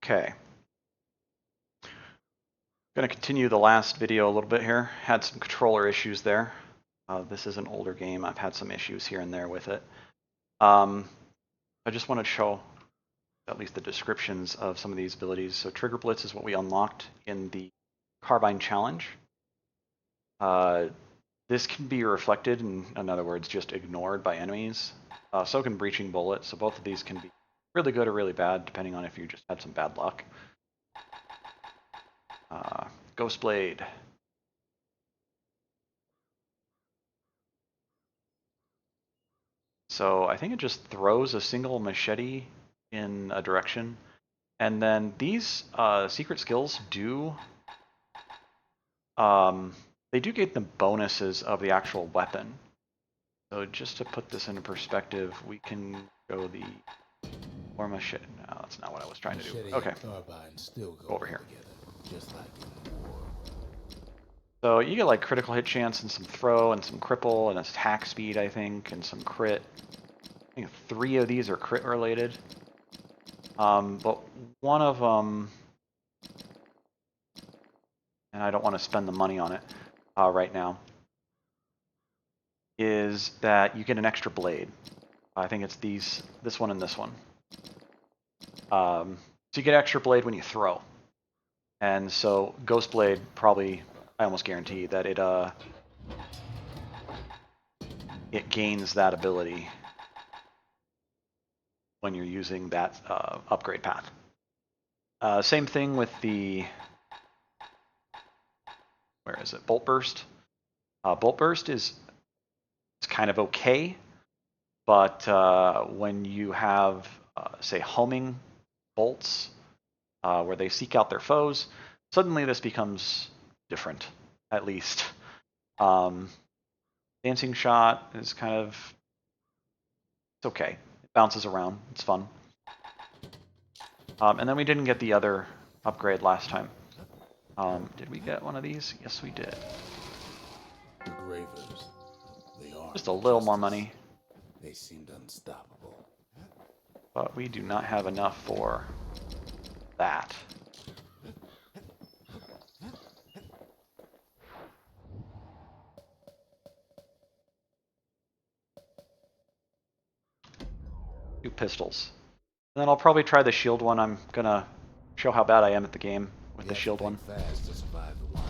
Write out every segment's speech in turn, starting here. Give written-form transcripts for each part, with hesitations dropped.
Okay. Going to continue the last video a little bit here. Had some controller issues there. This is an older game. I've had some issues here and there with it. I just want to show at least the descriptions of some of these abilities. So Trigger Blitz is what we unlocked in the Carbine Challenge. This can be reflected, in other words, just ignored by enemies. So can Breaching Bullet. So both of these can be really good or really bad, depending on if you just had some bad luck. Ghost Blade. So I think it just throws a single machete in a direction. And then these secret skills do, they do get the bonuses of the actual weapon. So just to put this into perspective, we can go the or machete. No, that's not what I was trying to do. Okay, go over here. So you get like critical hit chance and some throw and some cripple and attack speed, I think, and some crit. I think 3 of these are crit related. But one of them, and I don't want to spend the money on it right now, is that you get an extra blade. I think it's this one and this one. So you get extra blade when you throw. And so Ghost Blade probably, I almost guarantee that it gains that ability when you're using that upgrade path. Same thing with the, where is it? Bolt Burst. Bolt Burst it's kind of okay, but when you have, say, homing bolts where they seek out their foes, suddenly this becomes different, at least. Dancing Shot is kind of, it's okay. It bounces around. It's fun. And then we didn't get the other upgrade last time. Did we get one of these? Yes, we did. The Gravers. They are just a little more money. They seemed unstoppable. But we do not have enough for that. Two pistols. And then I'll probably try the shield one. I'm gonna show how bad I am at the game with the shield one. Fast to survive the wilds,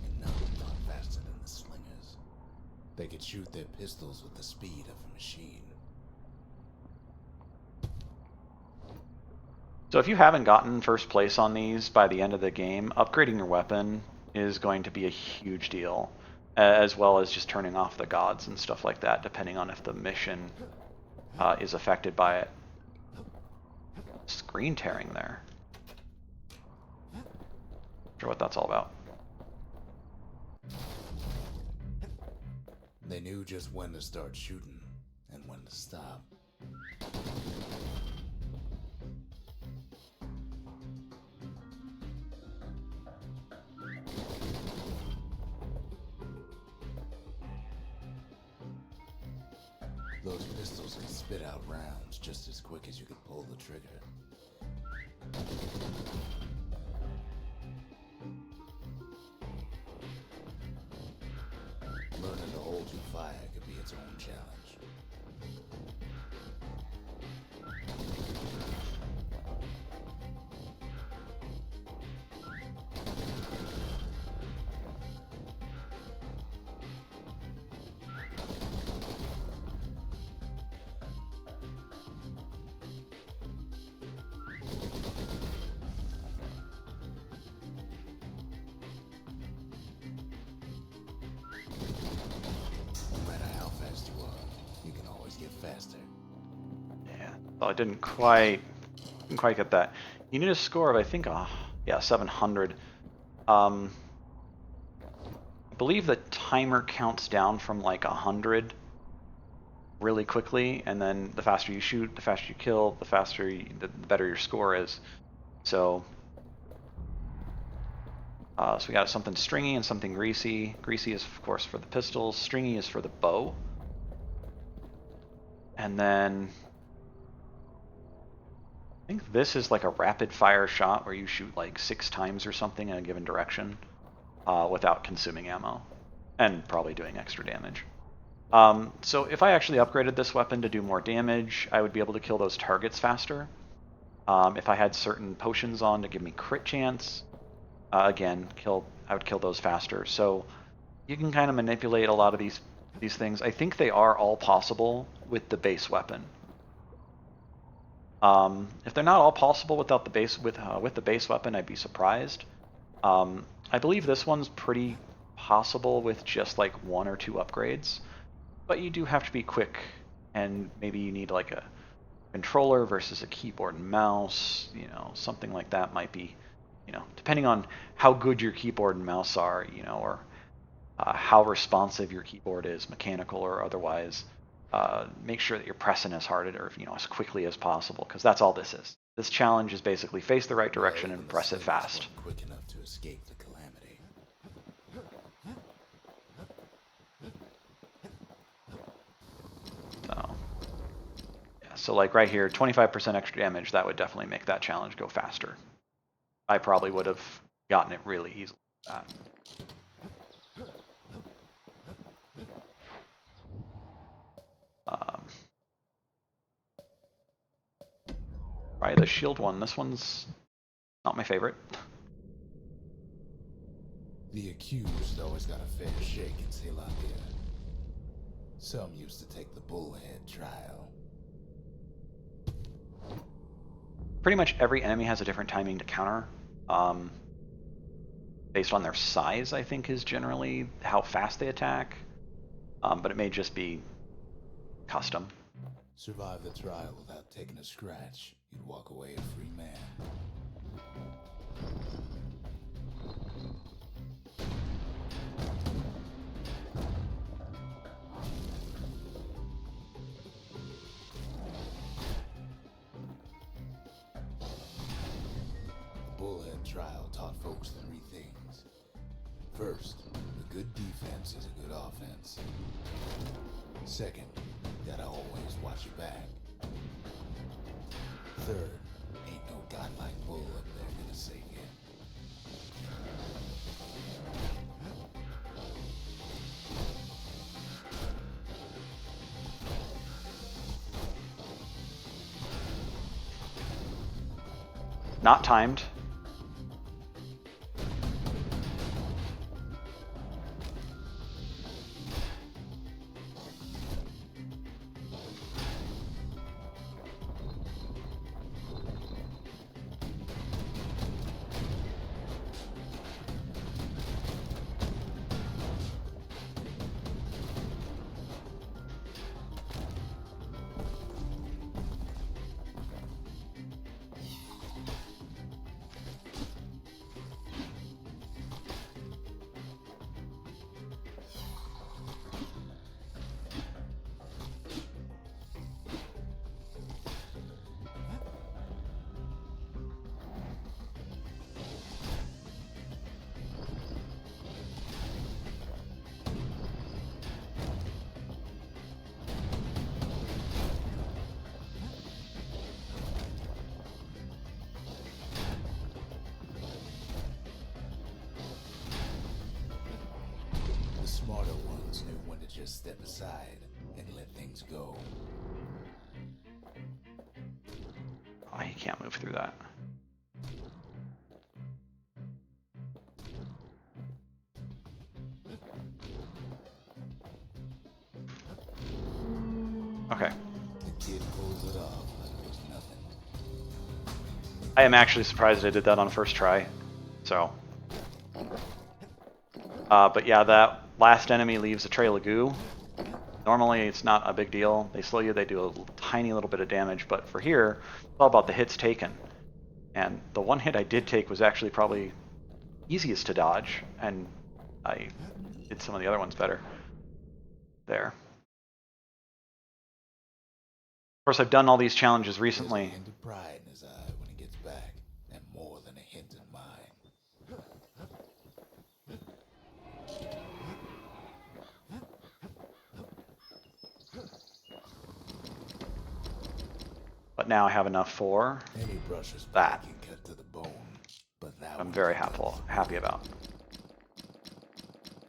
and none of them are faster than the slingers. They could shoot their pistols with the speed of a machine. So if you haven't gotten first place on these by the end of the game, upgrading your weapon is going to be a huge deal, as well as just turning off the gods and stuff like that, depending on if the mission is affected by it. Screen tearing there. Not sure what that's all about. They knew just when to start shooting and when to stop. Those pistols can spit out rounds just as quick as you could pull the trigger. Learning to hold your fire could be its own challenge. Faster. Yeah, well, I didn't quite get that. You need a score of, I think, yeah, 700. I believe the timer counts down from like 100 really quickly, and then the faster you shoot, the faster you kill, the better your score is. So, so we got something stringy and something greasy. Greasy is, of course, for the pistols. Stringy is for the bow. And then I think this is like a rapid fire shot where you shoot like 6 times or something in a given direction without consuming ammo and probably doing extra damage. So if I actually upgraded this weapon to do more damage, I would be able to kill those targets faster. If I had certain potions on to give me crit chance, again, I would kill those faster. So you can kind of manipulate a lot of these things. I think they are all possible with the base weapon. If they're not all possible without the base with the base weapon, I'd be surprised. I believe this one's pretty possible with just like 1 or 2 upgrades, but you do have to be quick, and maybe you need like a controller versus a keyboard and mouse. You know, something like that might be, you know, depending on how good your keyboard and mouse are, you know, or how responsive your keyboard is, mechanical or otherwise. Make sure that you're pressing as hard or as quickly as possible, because that's all this is. This challenge is basically face the right direction and press it fast. Quick enough to escape the calamity. So, yeah, so like right here, 25% extra damage, that would definitely make that challenge go faster. I probably would have gotten it really easily with that. Probably the shield one. This one's not my favorite. The accused always got a fair shake in Celandia. Some used to take the bullhead trial. Pretty much every enemy has a different timing to counter. Based on their size, I think, is generally how fast they attack. But it may just be custom. Survive the trial without taking a scratch, you'd walk away a free man. The bullhead trial taught folks 3 things. First, a good defense is a good offense. Second, you gotta always watch your back. Third, ain't no godlike bull up there gonna save you. Not timed. The smarter ones knew when to just step aside and let things go. Oh, he can't move through that. Okay. The kid pulls it off like it was nothing. I am actually surprised I did that on first try. So. But yeah, that last enemy leaves a trail of goo. Normally it's not a big deal. They slow you, they do a tiny little bit of damage, but for here, it's all about the hits taken. And the one hit I did take was actually probably easiest to dodge, and I did some of the other ones better. There. Of course, I've done all these challenges recently. There's a hint of pride in his eye when he gets back, and more than a hint in mine. But now I have enough for Any brusher's that. blade can cut to the bone, but that I'm one very can cut happy about.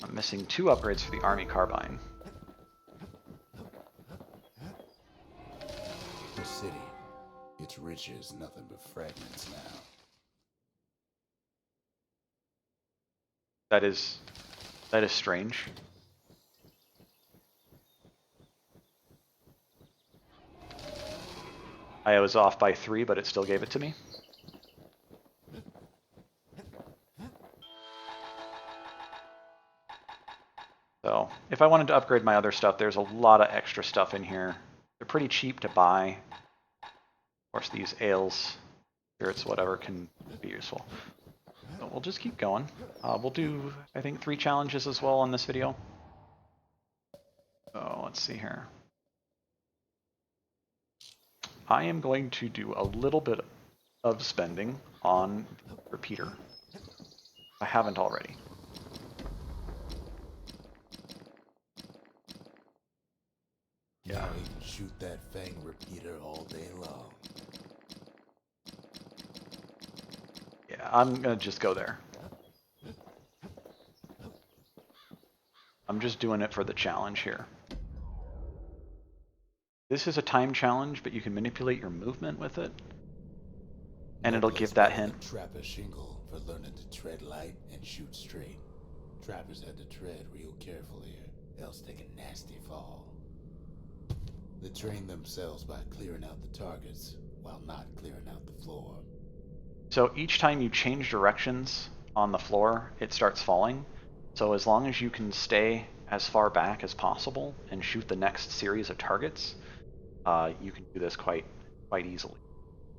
I'm missing 2 upgrades for the army carbine. The city, its riches nothing but fragments now. That is strange. I was off by 3, but it still gave it to me. So if I wanted to upgrade my other stuff, there's a lot of extra stuff in here. They're pretty cheap to buy. Of course, these ales, spirits, whatever, can be useful. So we'll just keep going. We'll do, I think, 3 challenges as well on this video. So let's see here. I am going to do a little bit of spending on the repeater. I haven't already. Yeah. Now he can shoot that fang repeater all day long. Yeah, I'm gonna just go there. I'm just doing it for the challenge here. This is a time challenge, but you can manipulate your movement with it. And it'll give that hint. Trapper shingle for learning to tread light and shoot straight. Trappers had to tread real careful here, else take a nasty fall. They train themselves by clearing out the targets while not clearing out the floor. So each time you change directions on the floor, it starts falling. So as long as you can stay as far back as possible and shoot the next series of targets, you can do this quite easily.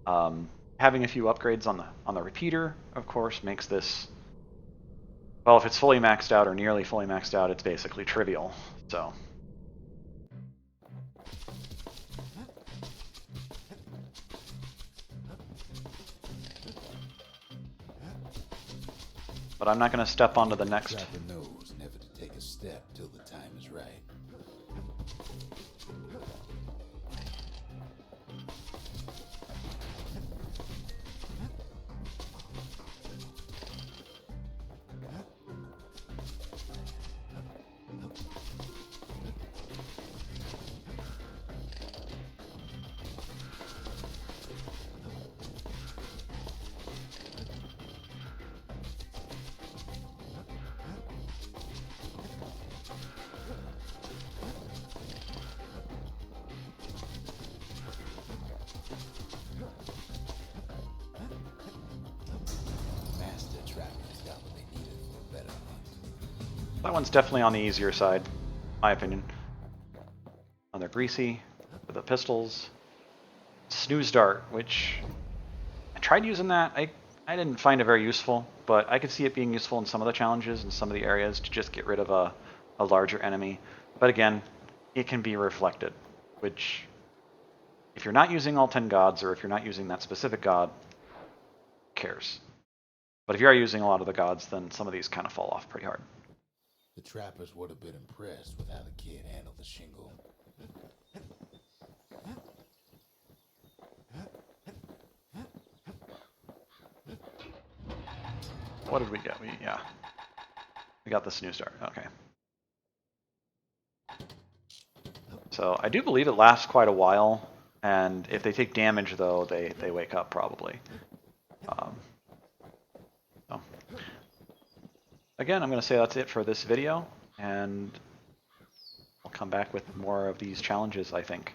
Having a few upgrades on the repeater, of course, makes this, well, if it's fully maxed out or nearly fully maxed out, it's basically trivial. So. But I'm not going to step onto the next. Trapper knows never to take a step till the time is right. That one's definitely on the easier side, my opinion. Oh, they're greasy with the pistols. Snooze dart, which I tried using that. I didn't find it very useful, but I could see it being useful in some of the challenges and some of the areas to just get rid of a larger enemy. But again, it can be reflected, which if you're not using all 10 gods, or if you're not using that specific god, who cares? But if you are using a lot of the gods, then some of these kind of fall off pretty hard. The trappers would have been impressed with how the kid handled the shingle. What did we get? We got the snooze dart. Okay. So I do believe it lasts quite a while, and if they take damage, though, they wake up probably. So. Again, I'm going to say that's it for this video, and I'll come back with more of these challenges, I think.